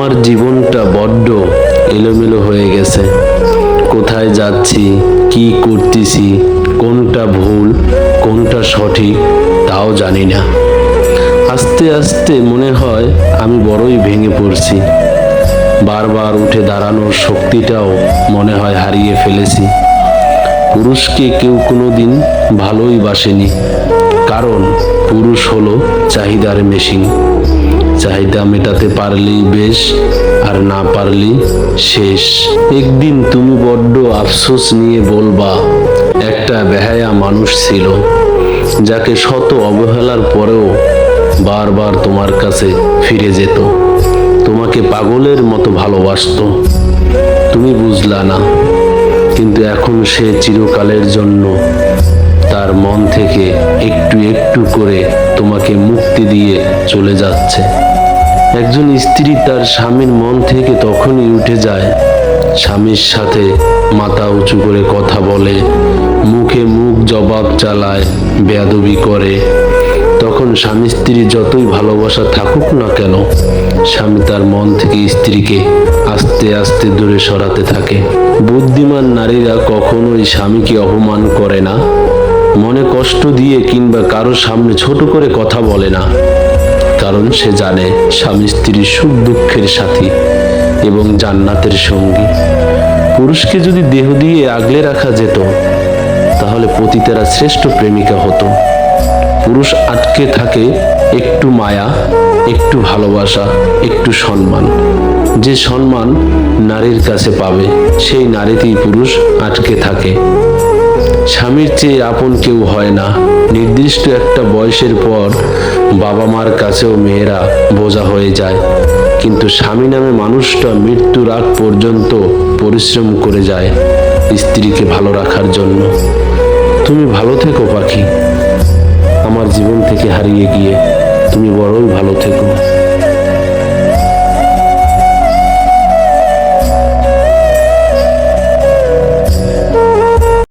আমার জীবনটা বড্ড এলোমেলো হয়ে গেছে। কোথায় যাচ্ছি, কি করতেছি, কোনটা ভুল কোনটা সঠিক তাও জানি না। আস্তে আস্তে মনে হয় আমি বড়ই ভেঙে পড়ছি। বারবার উঠে দাঁড়ানোর শক্তিটাও মনে হয় হারিয়ে ফেলেছি। পুরুষকে কেউ কোনোদিন ভালোই বাসেনি, কারণ পুরুষ হলো চাহিদার মেশিন। চাহিদা মেটাতে পারলেই বেশ, আর না পারলেই শেষ। একদিন তুমি বড্ড আফসোস নিয়ে বলবা, একটা বেহায়া মানুষ ছিল যাকে শত অবহেলার পরেও বারবার তোমার কাছে ফিরে যেত, তোমাকে পাগলের মতো ভালোবাসতো। তুমি বুঝলা না, কিন্তু এখন সে চিরকালের জন্য তার মন থেকে একটু একটু করে তোমাকে মুক্তি দিয়ে চলে যাচ্ছে। একজন স্ত্রী তার স্বামীর মন থেকে তখনই উঠে যায়, স্বামীর সাথে মাথা উঁচু করে কথা বলে, মুখে মুখ জবাব চালায়, বেয়াদবি করে। তখন স্বামী স্ত্রী যতই ভালোবাসা থাকুক না কেন, স্বামী তার মন থেকে স্ত্রীকে আস্তে আস্তে দূরে সরাতে থাকে। বুদ্ধিমান নারীরা কখনোই স্বামীকে অপমান করে না, মনে কষ্ট দিয়ে কিংবা কারো সামনে ছোট করে কথা বলে না, কারণ সে জানে স্বামী স্ত্রীর সুখ দুঃখের সাথী এবং জান্নাতের সঙ্গী। পুরুষকে যদি দেহ দিয়ে আগলে রাখা যেত, তাহলে পতিতেরা শ্রেষ্ঠ প্রেমিকা হতো। পুরুষ আটকে থাকে একটু মায়া, একটু ভালোবাসা, একটু সম্মান। যে সম্মান নারীর কাছে পাবে, সেই নারীতেই পুরুষ আটকে থাকে। স্বামীর চেয়ে আপন কেউ হয় না। নির্দিষ্ট একটা বয়সের পর বাবা মার কাছেও মেয়েরা বোঝা হয়ে যায়, কিন্তু স্বামী নামে মানুষটা মৃত্যুর আগ পর্যন্ত পরিশ্রম করে যায় স্ত্রীকে ভালো রাখার জন্য। তুমি ভালো থেকো পাখি, আমার জীবন থেকে হারিয়ে গিয়ে তুমি বড়ই ভালো থেকো।